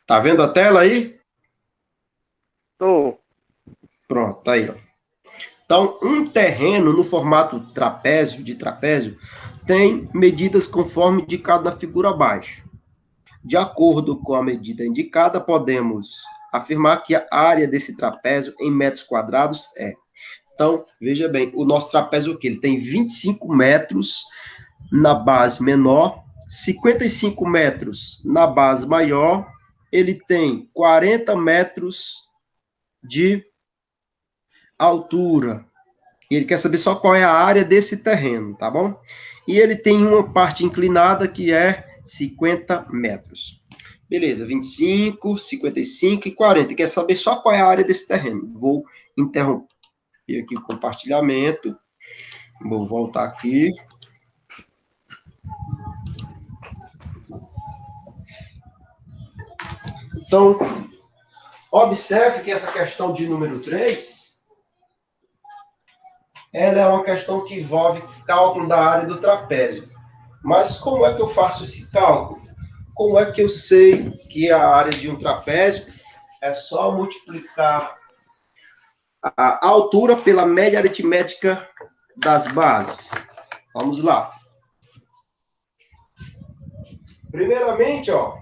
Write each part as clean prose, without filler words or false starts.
Tá vendo a tela aí? Tô. Pronto, tá aí, ó. Então, um terreno no formato trapézio, de trapézio, tem medidas conforme indicado na figura abaixo. De acordo com a medida indicada, podemos afirmar que a área desse trapézio em metros quadrados é. Então, veja bem, o nosso trapézio aqui, ele tem 25 metros na base menor, 55 metros na base maior, ele tem 40 metros de altura. E ele quer saber só qual é a área desse terreno, tá bom? E ele tem uma parte inclinada que é 50 metros. Beleza, 25, 55 e 40. Quer saber só qual é a área desse terreno. Vou interromper aqui o compartilhamento. Vou voltar aqui. Então, observe que essa questão de número 3, ela é uma questão que envolve cálculo da área do trapézio. Mas como é que eu faço esse cálculo? Como é que eu sei que a área de um trapézio é só multiplicar a altura pela média aritmética das bases? Vamos lá. Primeiramente, ó,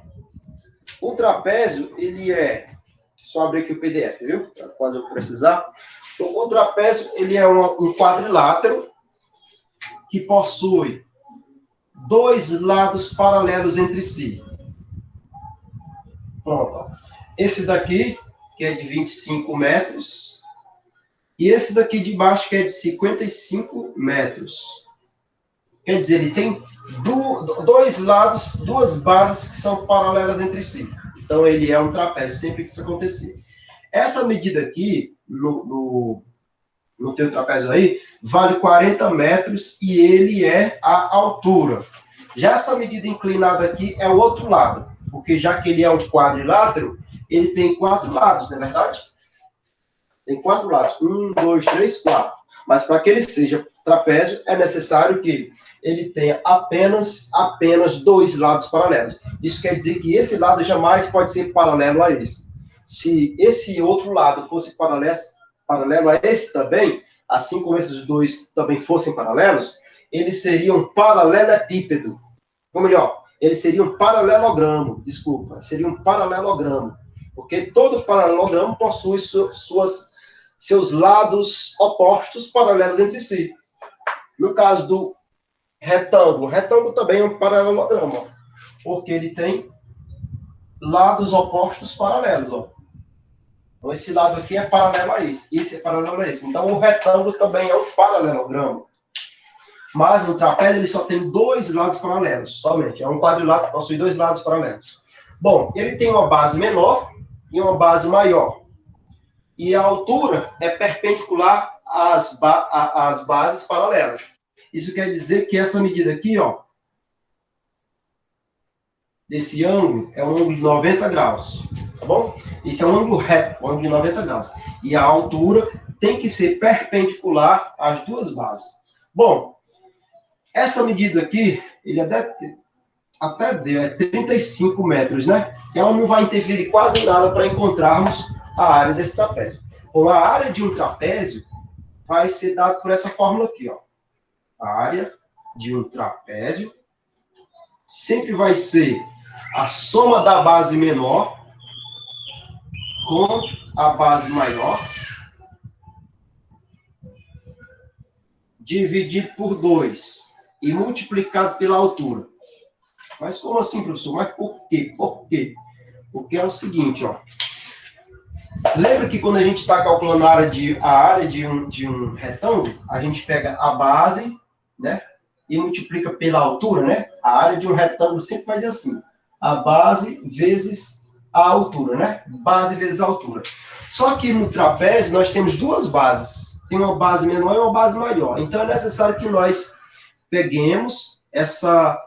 o trapézio, ele é... Só abrir aqui o PDF, viu? Quando eu precisar. O trapézio, ele é um quadrilátero que possui dois lados paralelos entre si. Pronto. Ó. Esse daqui, que é de 25 metros, e esse daqui de baixo, que é de 55 metros. Quer dizer, ele tem dois lados, duas bases que são paralelas entre si. Então, ele é um trapézio, sempre que isso acontecer. Essa medida aqui, no teu trapézio aí, vale 40 metros e ele é a altura. Já essa medida inclinada aqui é o outro lado, porque já que ele é um quadrilátero, ele tem 4 lados, não é verdade? Tem 4 lados. 1, 2, 3, 4. Mas para que ele seja trapézio, é necessário que ele tenha apenas 2 lados paralelos. Isso quer dizer que esse lado jamais pode ser paralelo a esse. Se esse outro lado fosse paralelo a esse também, assim como esses dois também fossem paralelos, eles seriam paralelepípedo. Ou melhor, eles seriam paralelogramo. Desculpa, seria um paralelogramo. Porque todo paralelogramo possui seus lados opostos paralelos entre si. No caso do retângulo, o retângulo também é um paralelogramo, porque ele tem lados opostos paralelos. Ó. Então, esse lado aqui é paralelo a esse é paralelo a esse. Então, o retângulo também é um paralelogramo. Mas no trapézio ele só tem 2 lados paralelos, somente. É um quadrilátero que possui 2 lados paralelos. Bom, ele tem uma base menor e uma base maior. E a altura é perpendicular às bases paralelas. Isso quer dizer que essa medida aqui, ó, desse ângulo, é um ângulo de 90 graus. Tá bom? Esse é um ângulo reto, um ângulo de 90 graus. E a altura tem que ser perpendicular às duas bases. Bom, essa medida aqui, ele até deu, é 35 metros, né? Ela não vai interferir quase nada para encontrarmos a área desse trapézio. Bom, a área de um trapézio vai ser dada por essa fórmula aqui, ó. A área de um trapézio sempre vai ser a soma da base menor com a base maior dividido por 2 e multiplicado pela altura. Mas como assim, professor? Mas por quê? Por quê? Porque é o seguinte, ó. Lembra que quando a gente está calculando a área de um retângulo, a gente pega a base, né? E multiplica pela altura, né? A área de um retângulo sempre vai ser assim. A base vezes a altura, né? Base vezes a altura. Só que no trapézio nós temos duas bases. Tem uma base menor e uma base maior. Então é necessário que nós peguemos essa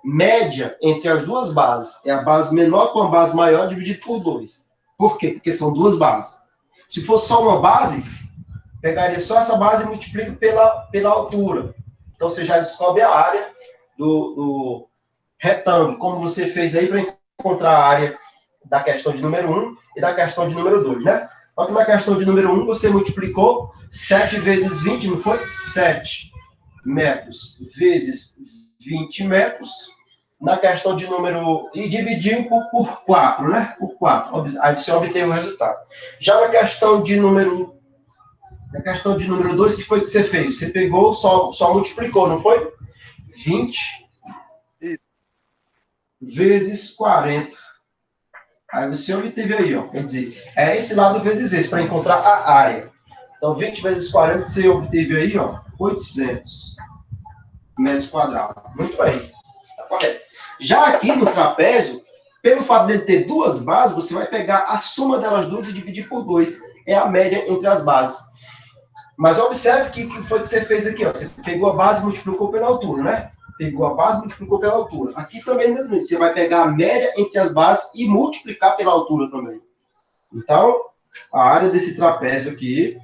média entre as duas bases. É a base menor com a base maior dividido por 2. Por quê? Porque são duas bases. Se fosse só uma base, pegaria só essa base e multiplica pela altura. Então, você já descobre a área do retângulo, como você fez aí para encontrar a área da questão de número 1 e da questão de número 2, né? Só que na questão de número 1, você multiplicou 7 vezes 20, não foi? 7 metros vezes 20 metros. Na questão de número... E dividiu por 4, né? Por 4. Aí você obtém o resultado. Já na questão de número... Na questão de número 2, o que foi que você fez? Você pegou, só multiplicou, não foi? 20 vezes 40. Aí você obteve aí, ó. Quer dizer, é esse lado vezes esse, para encontrar a área. Então, 20 vezes 40, você obteve aí, ó, 800 metros quadrados. Muito bem. Tá correto. Já aqui no trapézio, pelo fato de ele ter duas bases, você vai pegar a soma delas duas e dividir por 2. É a média entre as bases. Mas observe que foi que você fez aqui, ó. Você pegou a base e multiplicou pela altura, né? Pegou a base e multiplicou pela altura. Aqui também, você vai pegar a média entre as bases e multiplicar pela altura também. Então, a área desse trapézio aqui,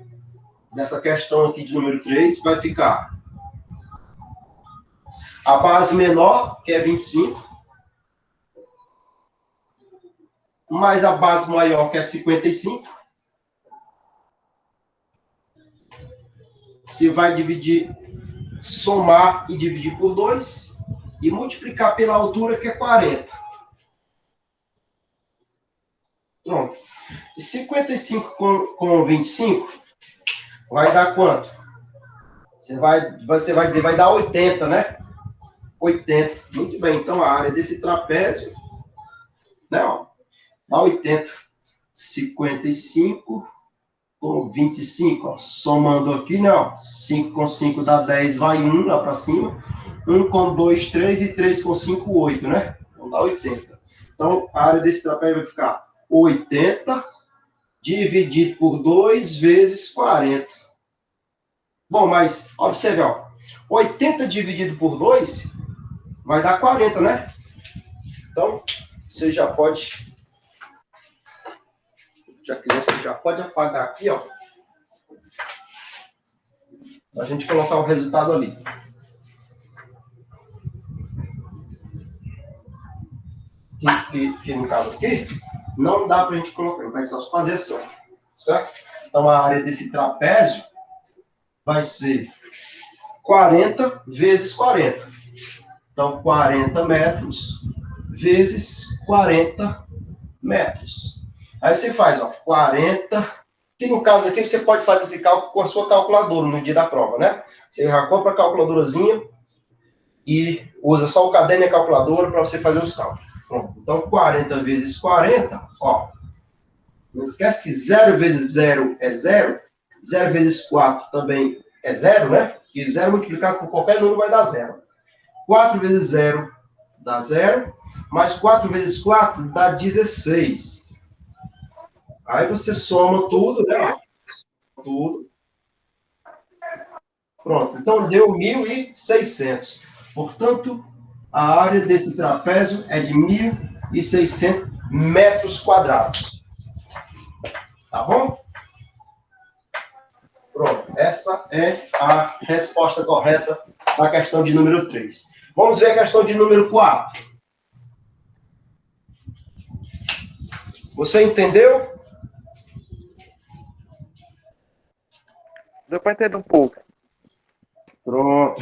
dessa questão aqui de número 3, vai ficar a base menor, que é 25, mais a base maior, que é 55. Você vai dividir, somar e dividir por 2 e multiplicar pela altura, que é 40. Pronto. E 55 com 25 vai dar quanto? Você vai dizer, vai dar 80, né? 80. Muito bem. Então, a área desse trapézio, né, ó, dá 80. 55 com 25, ó, somando aqui, né, ó, 5 com 5 dá 10, vai 1 lá para cima. 1 com 2, 3 e 3 com 5, 8, né? Então, dá 80. Então, a área desse trapézio vai ficar 80 dividido por 2 vezes 40. Bom, mas observe, ó, 80 dividido por 2 vai dar 40, né? Então, você já pode, já quiser, você já pode apagar aqui, ó, para a gente colocar o resultado ali. Que no caso aqui, não dá para a gente colocar, vai só fazer assim, ó, certo? Então, a área desse trapézio vai ser 40 vezes 40. Então, 40 metros vezes 40 metros. Aí você faz, ó, 40, que no caso aqui você pode fazer esse cálculo com a sua calculadora no dia da prova, né? Você já compra a calculadorazinha e usa só o caderno e a calculadora para você fazer os cálculos. Pronto. Então, 40 vezes 40, ó. Não esquece que 0 vezes 0 é 0. 0 vezes 4 também é 0, né? E 0 multiplicado por qualquer número vai dar 0. 4 vezes 0 dá 0. Mais 4 vezes 4 dá 16. Aí você soma tudo, né? Tudo. Pronto. Então, deu 1.600. Portanto, a área desse trapézio é de 1.600 metros quadrados. Tá bom? Pronto. Essa é a resposta correta da questão de número 3. Vamos ver a questão de número 4. Você entendeu? Deu para entender um pouco. Pronto.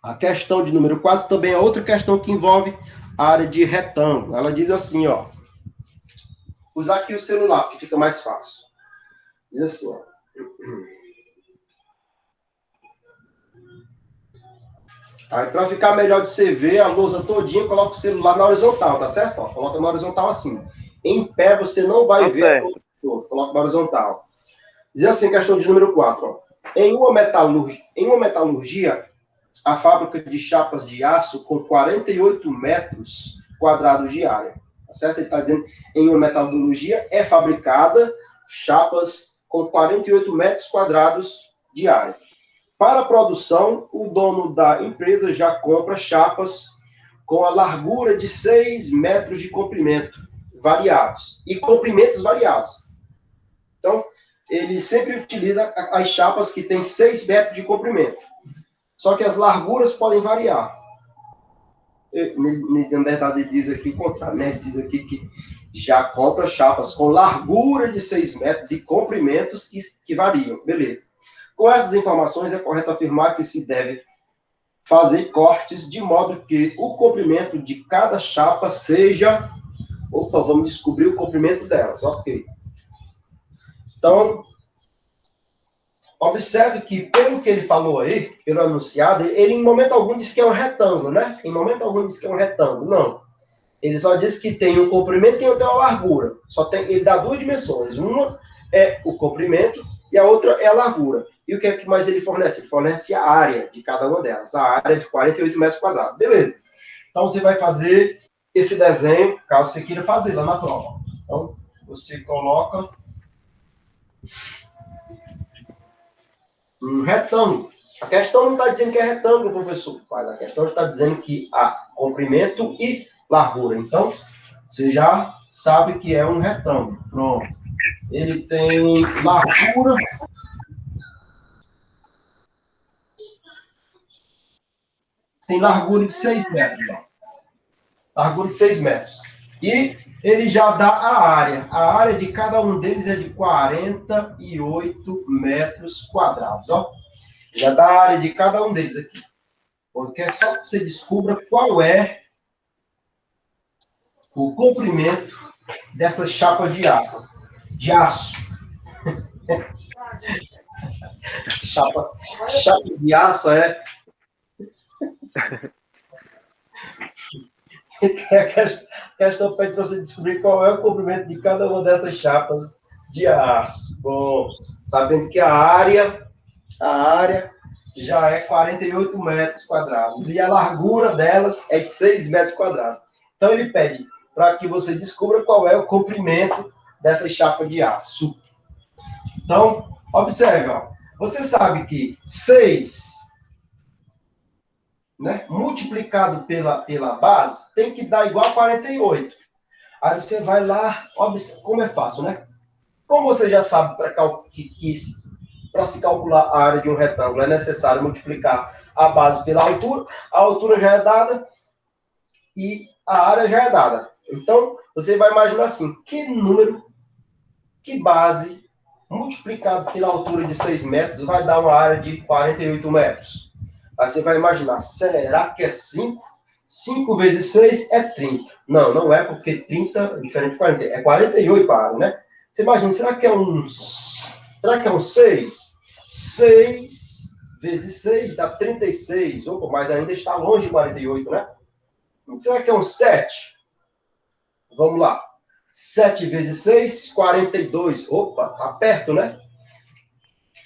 A questão de número 4 também é outra questão que envolve a área de retângulo. Ela diz assim, ó. Usar aqui o celular, porque fica mais fácil. Diz assim, ó. Aí, para ficar melhor de você ver a lousa todinha, coloca o celular na horizontal, tá certo? Ó, coloca na horizontal assim. Em pé, você não vai ver a lousa toda. Coloca na horizontal. Diz assim, questão de número 4. Ó. Em uma metalurgia, a fábrica de chapas de aço com 48 metros quadrados de área. Tá certo? Ele está dizendo, em uma metalurgia é fabricada chapas com 48 metros quadrados de área. Para a produção, o dono da empresa já compra chapas com a largura de 6 metros de comprimento variados e comprimentos variados. Então, ele sempre utiliza as chapas que têm 6 metros de comprimento. Só que as larguras podem variar. na verdade, ele diz aqui o contrário, né? Ele diz aqui que já compra chapas com largura de 6 metros e comprimentos que variam. Beleza. Com essas informações, é correto afirmar que se deve fazer cortes de modo que o comprimento de cada chapa seja... Opa, vamos descobrir o comprimento delas. Ok. Então, observe que, pelo que ele falou aí, pelo anunciado, ele em momento algum disse que é um retângulo, né? Em momento algum disse que é um retângulo. Não. Ele só disse que tem um comprimento e tem até uma largura. Ele dá duas dimensões. Uma é o comprimento e a outra é a largura. E o que é que mais ele fornece? Ele fornece a área de cada uma delas. A área de 48 metros quadrados. Beleza. Então, você vai fazer esse desenho, caso você queira fazer lá na prova. Então, você coloca um retângulo. A questão não está dizendo que é retângulo, professor. Mas a questão está dizendo que há comprimento e largura. Então, você já sabe que é um retângulo. Pronto. Ele tem largura. Tem largura de 6 metros. Ó. Largura de 6 metros. E ele já dá a área. A área de cada um deles é de 48 metros quadrados. Ó. Já dá a área de cada um deles aqui. Porque é só que você descubra qual é o comprimento dessas chapas de aço. De aço. chapa de aço é... A questão pede para você descobrir qual é o comprimento de cada uma dessas chapas de aço. Bom, sabendo que a área já é 48 metros quadrados e a largura delas é de 6 metros quadrados. Então, ele pede para que você descubra qual é o comprimento dessa chapa de aço. Então, observe, ó. Você sabe que 6, né, multiplicado pela base tem que dar igual a 48. Aí você vai lá, como é fácil, né? Como você já sabe, para se calcular a área de um retângulo é necessário multiplicar a base pela altura, a altura já é dada e a área já é dada. Então, você vai imaginar assim, que número, que base, multiplicado pela altura de 6 metros, vai dar uma área de 48 metros. Aí você vai imaginar, será que é 5? 5 vezes 6 é 30. Não, não é, porque 30 é diferente de 40. É 48 a área, né? Você imagina, será que é um 6? 6 vezes 6 dá 36. Opa, mas ainda está longe de 48, né? Será que é um 7? Vamos lá. 7 vezes 6, 42. Opa, tá perto, né?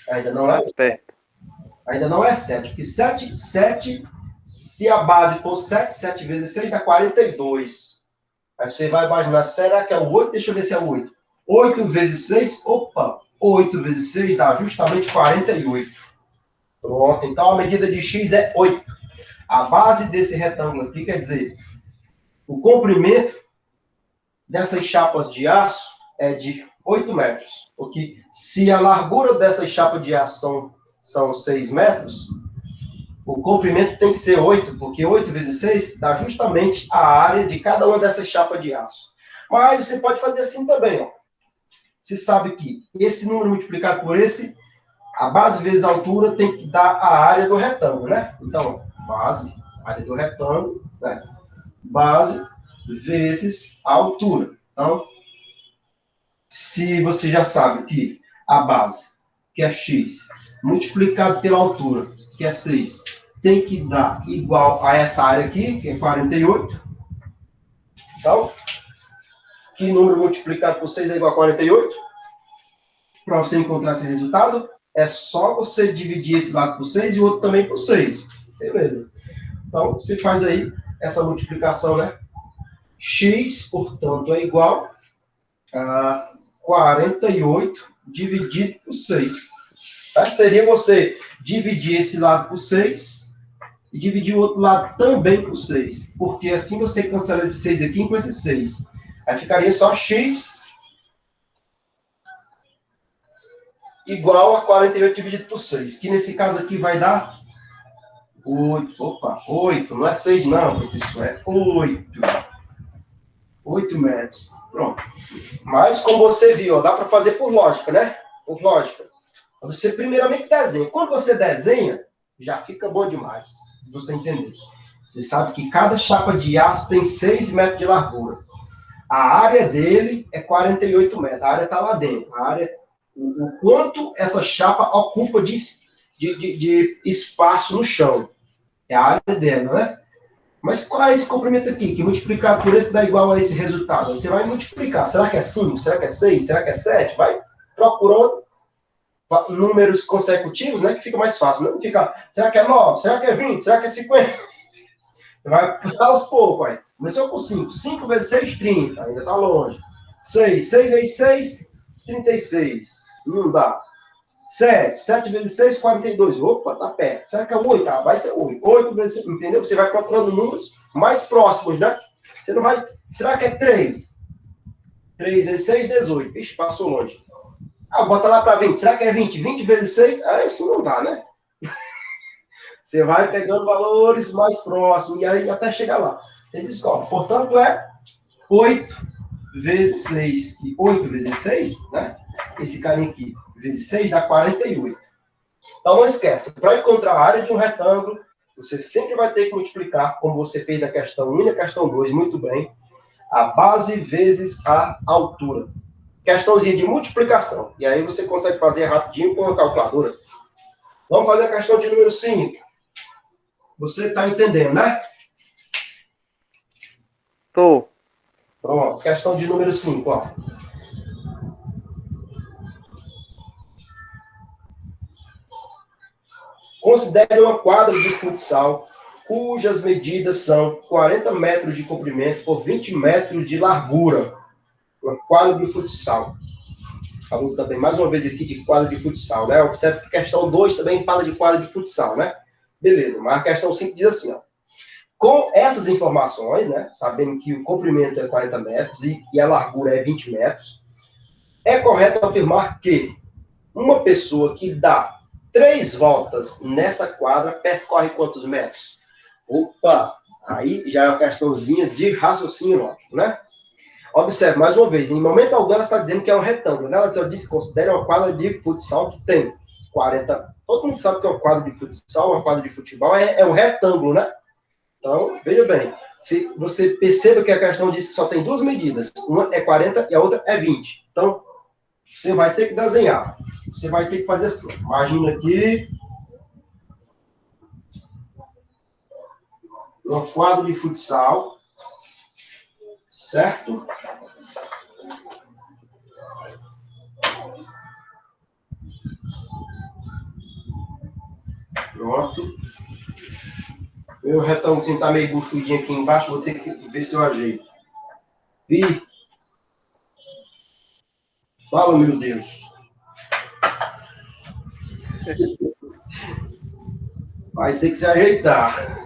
Ainda não é perto. Ainda não é 7, porque 7, se a base for 7, 7 vezes 6 dá 42. Aí você vai imaginar, será que é o 8? Deixa eu ver se é o 8. 8 vezes 6, opa, 8 vezes 6 dá justamente 48. Pronto, então a medida de x é 8. A base desse retângulo aqui, quer dizer, o comprimento dessas chapas de aço é de 8 metros. Porque se a largura dessas chapas de aço são 6 metros, o comprimento tem que ser 8, porque 8 vezes 6 dá justamente a área de cada uma dessas chapas de aço. Mas você pode fazer assim também, ó. Você sabe que esse número multiplicado por esse, a base vezes a altura tem que dar a área do retângulo, né? Então, base, área do retângulo, né? Base vezes a altura. Então, se você já sabe que a base, que é x, multiplicado pela altura, que é 6, tem que dar igual a essa área aqui, que é 48. Então, que número multiplicado por 6 é igual a 48? Para você encontrar esse resultado, é só você dividir esse lado por 6 e o outro também por 6. Beleza. Então, você faz aí essa multiplicação, né? X, portanto, é igual a 48 dividido por 6. Tá? Seria você dividir esse lado por 6 e dividir o outro lado também por 6. Porque assim você cancela esse 6 aqui com esse 6. Aí ficaria só x igual a 48 dividido por 6. Que nesse caso aqui vai dar 8, opa, 8, não é 6 não, professor, é 8. 8 metros. Pronto. Mas, como você viu, ó, dá para fazer por lógica, né? Por lógica. Você primeiramente desenha. Quando você desenha, já fica bom demais, se você entender. Você sabe que cada chapa de aço tem 6 metros de largura. A área dele é 48 metros. A área está lá dentro. A área, o quanto essa chapa ocupa de espaço no chão. É a área dela, né? Mas qual é esse comprimento aqui? Que multiplicado por esse dá igual a esse resultado. Você vai multiplicar. Será que é 5? Será que é 6? Será que é 7? Vai procurando números consecutivos, né? Que fica mais fácil. Não fica, será que é 9? Será que é 20? Será que é 50? Vai aos poucos, aí. Começou com 5. 5 vezes 6, 30. Ainda está longe. 6. 6 vezes 6, 36. Não dá. 7. 7 vezes 6, 42. Opa, tá perto. Será que é 8? Ah, vai ser 8. 8 vezes 6, entendeu? Você vai procurando números mais próximos, né? Você não vai... Será que é 3? 3 vezes 6, 18. Ixi, passou longe. Ah, bota lá para 20. Será que é 20? 20 vezes 6? Ah, isso não dá, né? Você vai pegando valores mais próximos e aí até chegar lá. Você descobre. Portanto, é 8 vezes 6. E 8 vezes 6, né? Esse carinha aqui, vezes 6 dá 48. Então, não esquece. Para encontrar a área de um retângulo, você sempre vai ter que multiplicar, como você fez na questão 1 e na questão 2, muito bem, a base vezes a altura. Questãozinha de multiplicação. E aí você consegue fazer rapidinho com a calculadora. Vamos fazer a questão de número 5. Você está entendendo, né? Tô. Pronto, questão de número 5, ó. Considere uma quadra de futsal cujas medidas são 40 metros de comprimento por 20 metros de largura. Uma quadra de futsal. Falou também mais uma vez aqui de quadra de futsal, né? Observe que a questão 2 também fala de quadra de futsal, né? Beleza, mas a questão 5 diz assim, ó. Com essas informações, né? Sabendo que o comprimento é 40 metros e a largura é 20 metros, é correto afirmar que uma pessoa que dá 3 voltas nessa quadra percorre quantos metros? Opa! Aí já é uma questãozinha de raciocínio lógico, né? Observe, mais uma vez, em momento algum ela está dizendo que é um retângulo, né? Ela só disse que considera uma quadra de futsal que tem 40... Todo mundo sabe que é uma quadra de futsal, uma quadra de futebol, é um retângulo, né? Então, veja bem, se você perceba que a questão diz que só tem 2 medidas, uma é 40 e a outra é 20. Então, você vai ter que desenhar. Você vai ter que fazer assim. Imagina aqui uma quadra de futsal, certo? Pronto. Meu retângulozinho está meio buchudinho aqui embaixo, vou ter que ver se eu ajeito. Ih! Fala, meu Deus. Vai ter que se ajeitar.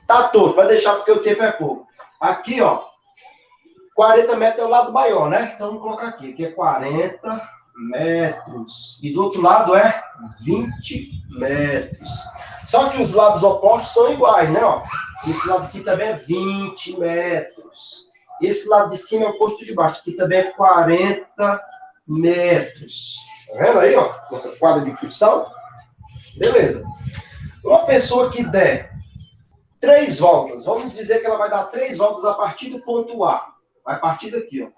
Tá todo, vai deixar porque o tempo é pouco. Aqui, ó. 40 metros é o lado maior, né? Então, vamos colocar aqui. Aqui é 40 metros. E do outro lado é 20 metros. Só que os lados opostos são iguais, né? Ó, esse lado aqui também é 20 metros. Esse lado de cima é o oposto de baixo. Aqui também é 40 metros. Tá vendo aí, ó? Nossa quadra de futsal. Beleza. Uma pessoa que der 3 voltas, vamos dizer que ela vai dar 3 voltas a partir do ponto A. Vai partir daqui, ó.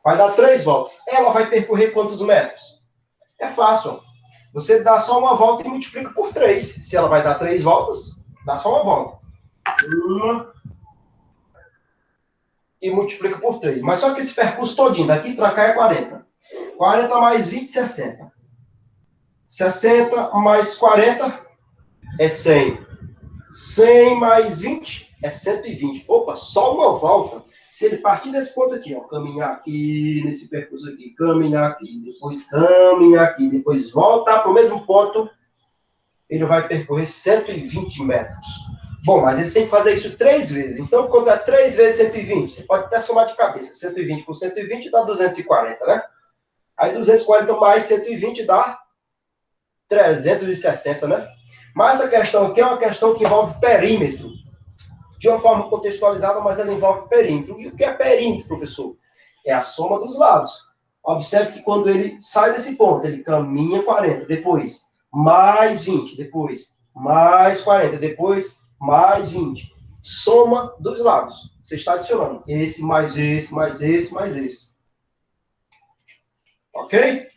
Vai dar 3 voltas. Ela vai percorrer quantos metros? É fácil, ó. Você dá só uma volta e multiplica por 3. Se ela vai dar 3 voltas, dá só uma volta. Uma. E multiplica por 3. Mas só que esse percurso todinho, daqui para cá é 40. 40 mais 20, 60. 60 mais 40 é 100. 100 mais 20 é 120. Opa, só uma volta. Se ele partir desse ponto aqui, ó, caminhar aqui, nesse percurso aqui, caminhar aqui, depois caminhar aqui, depois voltar para o mesmo ponto, ele vai percorrer 120 metros. Bom, mas ele tem que fazer isso 3 vezes. Então, quando é 3 vezes 120, você pode até somar de cabeça. 120 com 120 dá 240, né? Aí 240 mais 120 dá 360, né? Mas essa questão aqui é uma questão que envolve perímetro. De uma forma contextualizada, mas ela envolve perímetro. E o que é perímetro, professor? É a soma dos lados. Observe que quando ele sai desse ponto, ele caminha 40, depois mais 20, depois mais 40, depois mais 20. Soma dos lados. Você está adicionando esse, mais esse, mais esse, mais esse. Ok?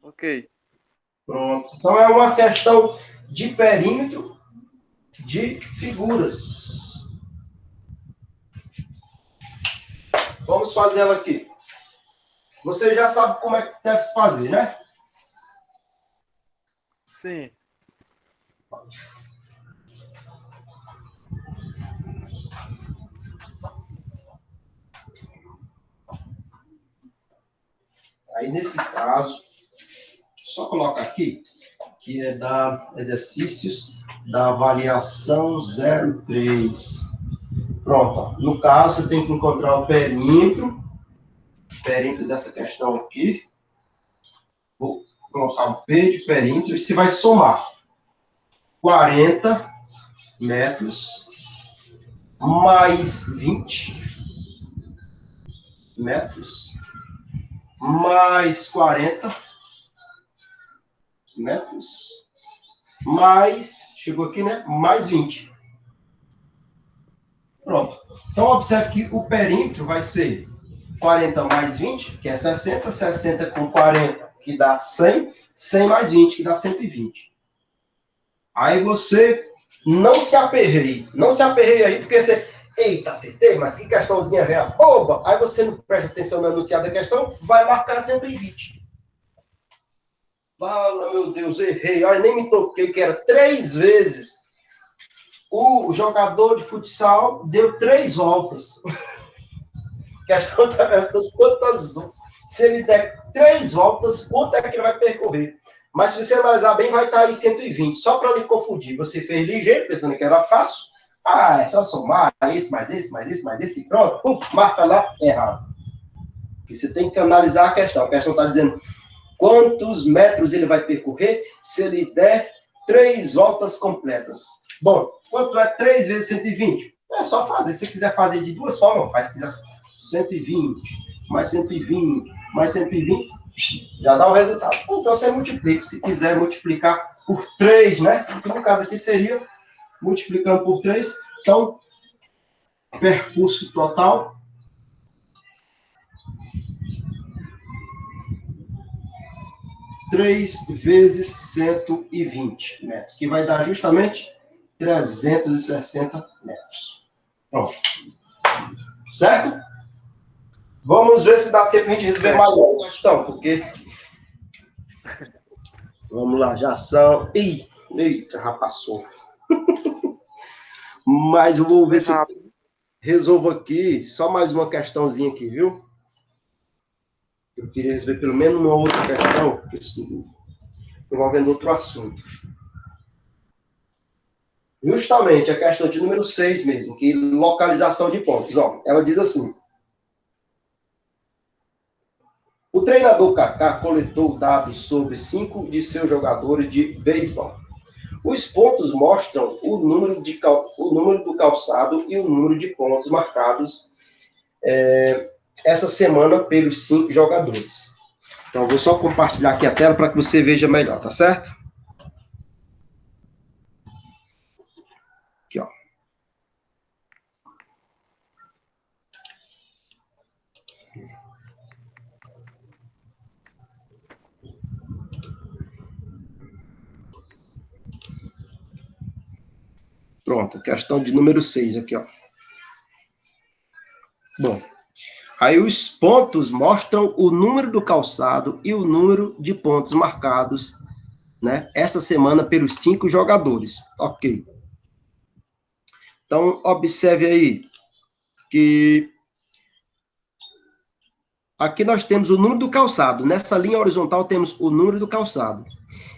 Ok. Pronto. Então é uma questão de perímetro de figuras. Vamos fazer ela aqui. Você já sabe como é que deve se fazer, né? Sim. Aí, nesse caso, só coloca aqui, que é da exercícios da variação 03. Pronto. Ó. No caso, você tem que encontrar o perímetro dessa questão aqui. Vou colocar o P de perímetro e você vai somar 40 metros mais 20 metros mais 40 metros mais, chegou aqui, né? Mais 20. Pronto. Então, observe que o perímetro vai ser 40 mais 20, que é 60, 60 com 40, que dá 100, 100 mais 20, que dá 120. Aí você não se aperreie aí, porque você, eita, acertei, mas que questãozinha real, oba! Aí você não presta atenção no enunciado da questão, vai marcar 120. Fala, meu Deus, errei, olha, nem me toquei, que era 3 vezes. O jogador de futsal deu 3 voltas. A questão está perguntando quantas. Se ele der 3 voltas, quanto é que ele vai percorrer? Mas se você analisar bem, vai estar em 120. Só para lhe confundir. Você fez ligeiro, pensando que era fácil. Ah, é só somar esse, mais esse, mais esse, mais esse, pronto. Puf, marca lá, errado. Porque você tem que analisar a questão. A questão está dizendo quantos metros ele vai percorrer se ele der 3 voltas completas. Bom, quanto é 3 vezes 120? É só fazer. Se você quiser fazer de 2 formas, faz. Se quiser 120, mais 120, mais 120, já dá o resultado. Então você multiplica. Se quiser multiplicar por 3, né? Então, no caso aqui seria multiplicando por 3. Então, percurso total. Três vezes 120 metros, que vai dar justamente 360 metros. Pronto. Certo? Vamos ver se dá tempo a gente resolver mais uma questão, porque... Vamos lá, já são... Eita, já passou. Mas eu vou ver se eu resolvo aqui, só mais uma questãozinha aqui, viu? Eu queria resolver pelo menos uma outra questão, envolvendo outro assunto. Justamente a questão de número 6 mesmo, que localização de pontos. Ó, ela diz assim: o treinador Kaká coletou dados sobre 5 de seus jogadores de beisebol. Os pontos mostram o número do calçado e o número de pontos marcados essa semana pelos 5 jogadores. Então, vou só compartilhar aqui a tela para que você veja melhor, tá certo? Aqui, ó. Pronto, questão de número 6 aqui, ó. Bom, aí os pontos mostram o número do calçado e o número de pontos marcados, né, essa semana pelos 5 jogadores. Ok. Então, observe aí que aqui nós temos o número do calçado. Nessa linha horizontal temos o número do calçado.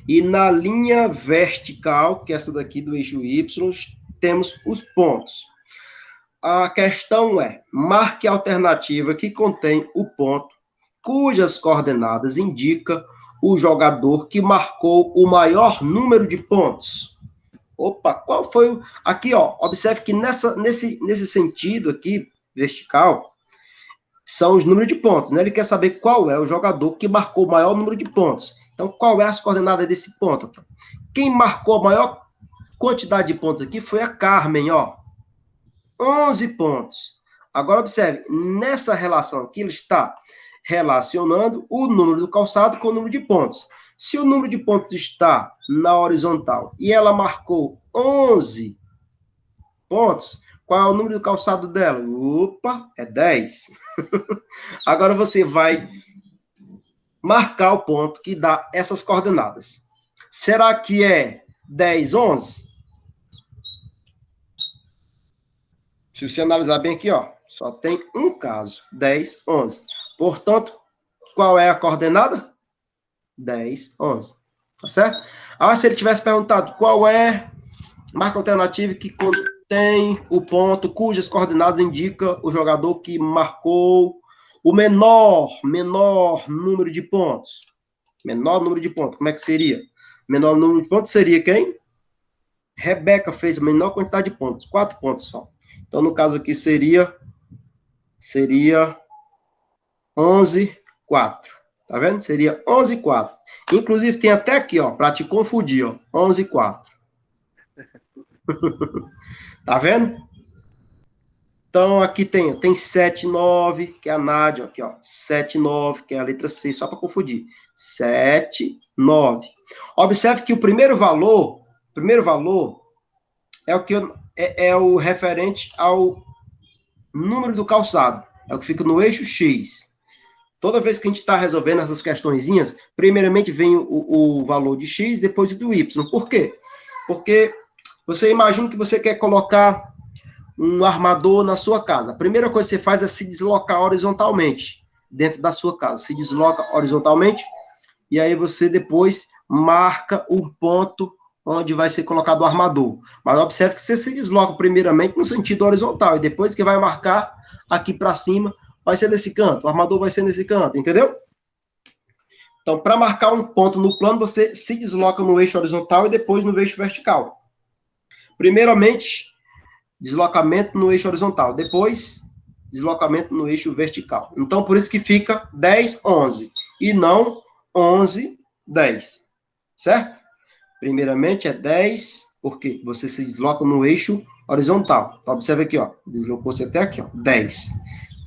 E na linha vertical, que é essa daqui do eixo Y, temos os pontos. A questão é, marque a alternativa que contém o ponto cujas coordenadas indicam o jogador que marcou o maior número de pontos? Opa, qual foi o... Aqui, ó, observe que nesse sentido aqui, vertical, são os números de pontos, né? Ele quer saber qual é o jogador que marcou o maior número de pontos. Então, qual é as coordenadas desse ponto? Quem marcou a maior quantidade de pontos aqui foi a Carmen, ó. 11 pontos. Agora, observe, nessa relação aqui, ele está relacionando o número do calçado com o número de pontos. Se o número de pontos está na horizontal e ela marcou 11 pontos, qual é o número do calçado dela? Opa, é 10. Agora você vai marcar o ponto que dá essas coordenadas. Será que é 10, 11? Se você analisar bem aqui, ó, só tem um caso, 10, 11. Portanto, qual é a coordenada? 10, 11. Tá certo? Ah, se ele tivesse perguntado qual é a marca alternativa que contém o ponto cujas coordenadas indicam o jogador que marcou o menor número de pontos. Menor número de pontos, como é que seria? Menor número de pontos seria quem? Rebeca fez a menor quantidade de pontos, 4 pontos só. Então, no caso aqui, seria 11, 4. Tá vendo? Seria 11, 4. Inclusive, tem até aqui, ó, para te confundir, ó, 11, 4. Tá vendo? Então, aqui tem 7, 9, que é a Nádia, aqui, ó, 7, 9, que é a letra C, só para confundir. 7, 9. Observe que o primeiro valor é o que é o referente ao número do calçado, é o que fica no eixo X. Toda vez que a gente está resolvendo essas questõezinhas, primeiramente vem o valor de X, depois o do Y. Por quê? Porque você imagina que você quer colocar um armador na sua casa. A primeira coisa que você faz é se deslocar horizontalmente dentro da sua casa. Se desloca horizontalmente e aí você depois marca um ponto onde vai ser colocado o armador. Mas observe que você se desloca primeiramente no sentido horizontal e depois que vai marcar aqui para cima, vai ser nesse canto. O armador vai ser nesse canto, entendeu? Então, para marcar um ponto no plano, você se desloca no eixo horizontal e depois no eixo vertical. Primeiramente, deslocamento no eixo horizontal, depois deslocamento no eixo vertical. Então, por isso que fica 10, 11, e não 11, 10, certo? Primeiramente é 10, porque você se desloca no eixo horizontal. Então, observe aqui, ó, deslocou-se até aqui, ó, 10.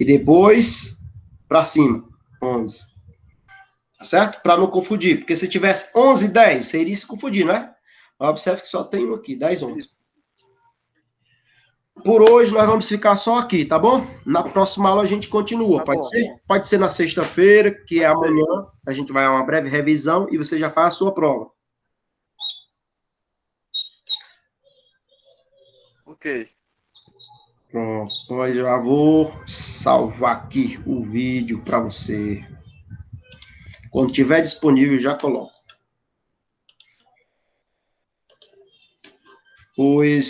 E depois, para cima, 11. Tá certo? Para não confundir, porque se tivesse 11, 10, você iria se confundir, né? Observe que só tem um aqui, 10, 11. Por hoje nós vamos ficar só aqui, tá bom? Na próxima aula a gente continua, pode ser? Pode ser na sexta-feira, que é amanhã, a gente vai a uma breve revisão e você já faz a sua prova. Ok. Pronto, então eu já vou salvar aqui o vídeo para você. Quando tiver disponível, já coloco. Pois